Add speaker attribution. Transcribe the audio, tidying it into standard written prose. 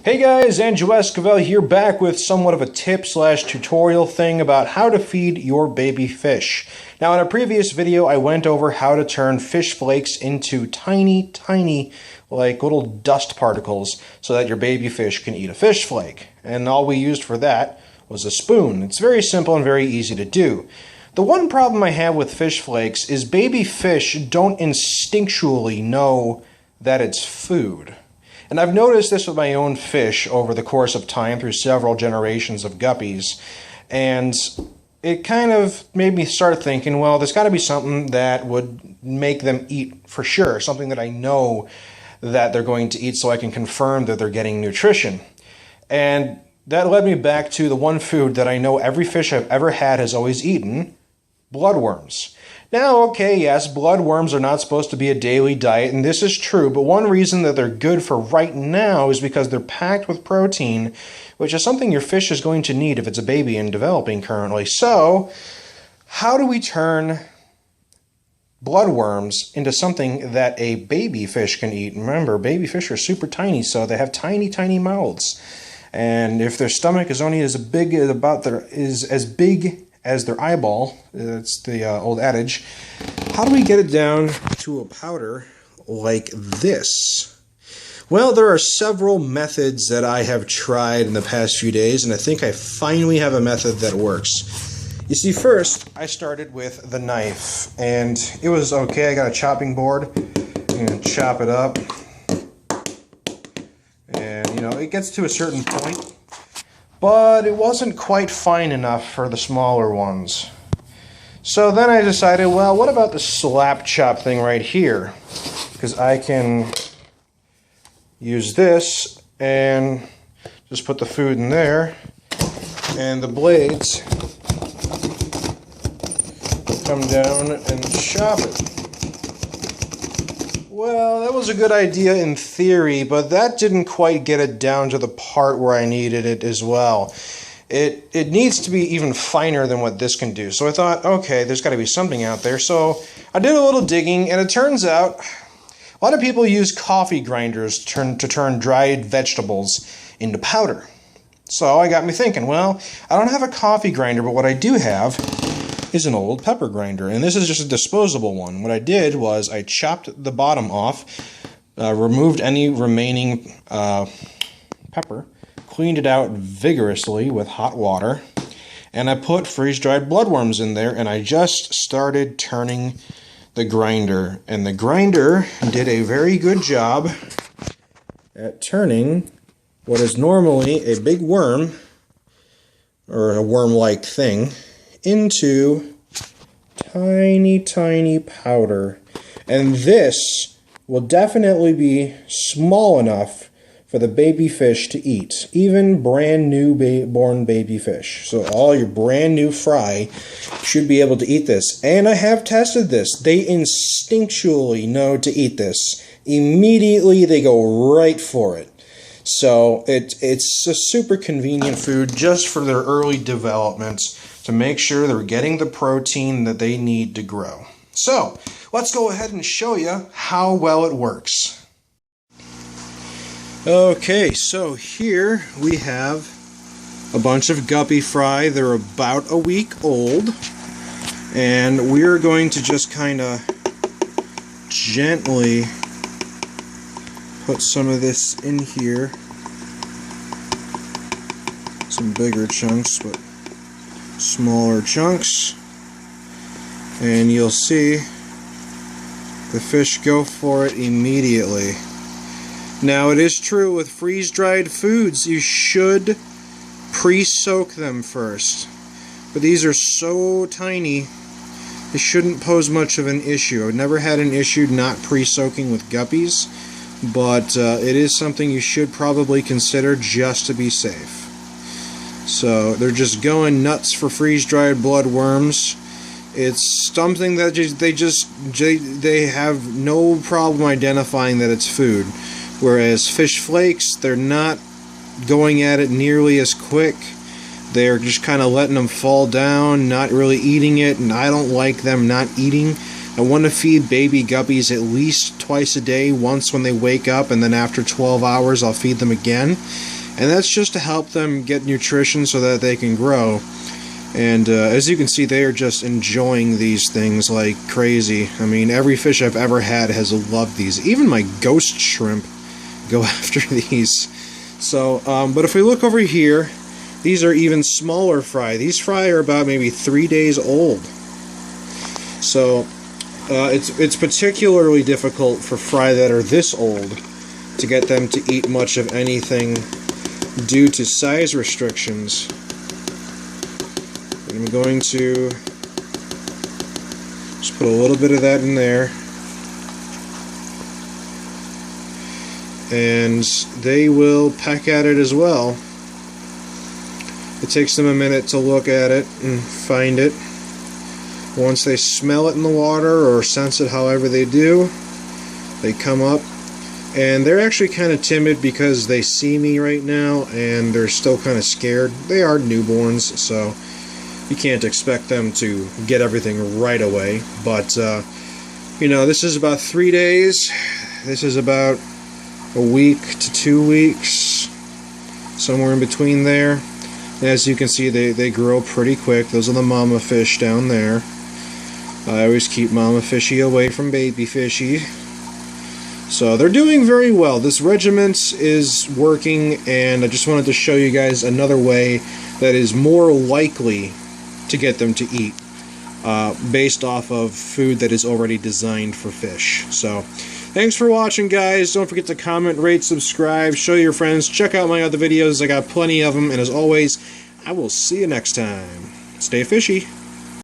Speaker 1: Hey guys, Andrew Esquivel here, back with somewhat of a tip/tutorial thing about how to feed your baby fish. Now in a previous video I went over how to turn fish flakes into tiny like little dust particles so that your baby fish can eat a fish flake. And all we used for that was a spoon. It's very simple and very easy to do. The one problem I have with fish flakes is baby fish don't instinctually know that it's food. And I've noticed this with my own fish over the course of time through several generations of guppies. And it kind of made me start thinking, well, there's got to be something that would make them eat for sure. Something that I know that they're going to eat so I can confirm that they're getting nutrition. And that led me back to the one food that I know every fish I've ever had has always eaten: bloodworms. Now, okay, yes, bloodworms are not supposed to be a daily diet, and this is true, but one reason that they're good for right now is because they're packed with protein, which is something your fish is going to need if it's a baby and developing currently. So, how do we turn bloodworms into something that a baby fish can eat? Remember, baby fish are super tiny, so they have tiny mouths. And if their stomach is only as big as their eyeball, that's the old adage, how do we get it down to a powder like this? Well, there are several methods that I have tried in the past few days, and I think I finally have a method that works. You see, first, I started with the knife, and it was okay. I got a chopping board, and chop it up, and, you know, it gets to a certain point, but it wasn't quite fine enough for the smaller ones. So then I decided, well, what about the slap chop thing right here? Because I can use this and just put the food in there, and the blades come down and chop it. Well, that was a good idea in theory, but that didn't quite get it down to the part where I needed it as well. It needs to be even finer than what this can do. So I thought, okay, there's got to be something out there. So I did a little digging, and it turns out a lot of people use coffee grinders to turn dried vegetables into powder. So I got me thinking, well, I don't have a coffee grinder, but what I do have is an old pepper grinder, and this is just a disposable one. What I did was I chopped the bottom off, removed any remaining pepper, cleaned it out vigorously with hot water, and I put freeze-dried bloodworms in there, and I just started turning the grinder, and the grinder did a very good job at turning what is normally a big worm, or a worm-like thing, into tiny powder. And this will definitely be small enough for the baby fish to eat, even brand new born baby fish. So all your brand new fry should be able to eat this. And I have tested this. They instinctually know to eat this. Immediately they go right for it. So it's a super convenient food just for their early development, to make sure they're getting the protein that they need to grow. So let's go ahead and show you how well it works. Okay, so here we have a bunch of guppy fry. They're about a week old, and we're going to just kind of gently put some of this in here. Some bigger chunks, but smaller chunks. And you'll see the fish go for it immediately. Now, it is true with freeze-dried foods, you should pre-soak them first. But these are so tiny, it shouldn't pose much of an issue. I've never had an issue not pre-soaking with guppies, but it is something you should probably consider just to be safe. So they're just going nuts for freeze-dried bloodworms. It's something that they have no problem identifying that it's food. Whereas fish flakes, they're not going at it nearly as quick. They're just kind of letting them fall down, not really eating it, and I don't like them not eating. I want to feed baby guppies at least twice a day, once when they wake up, and then after 12 hours I'll feed them again. And that's just to help them get nutrition so that they can grow. And as you can see, they are just enjoying these things like crazy. I mean, every fish I've ever had has loved these. Even my ghost shrimp go after these. So, but if we look over here, these are even smaller fry. These fry are about maybe 3 days old. So, it's particularly difficult for fry that are this old to get them to eat much of anything due to size restrictions. And I'm going to just put a little bit of that in there. And they will peck at it as well. It takes them a minute to look at it and find it. Once they smell it in the water or sense it however they do, they come up. And they're actually kind of timid because they see me right now and they're still kind of scared. They are newborns, so you can't expect them to get everything right away. But, you know, this is about 3 days. This is about a week to 2 weeks, somewhere in between there. And as you can see, they grow pretty quick. Those are the mama fish down there. I always keep mama fishy away from baby fishy. So they're doing very well. This regiment is working, and I just wanted to show you guys another way that is more likely to get them to eat, based off of food that is already designed for fish. So thanks for watching, guys. Don't forget to comment, rate, subscribe, show your friends, check out my other videos. I got plenty of them, and as always, I will see you next time. Stay fishy.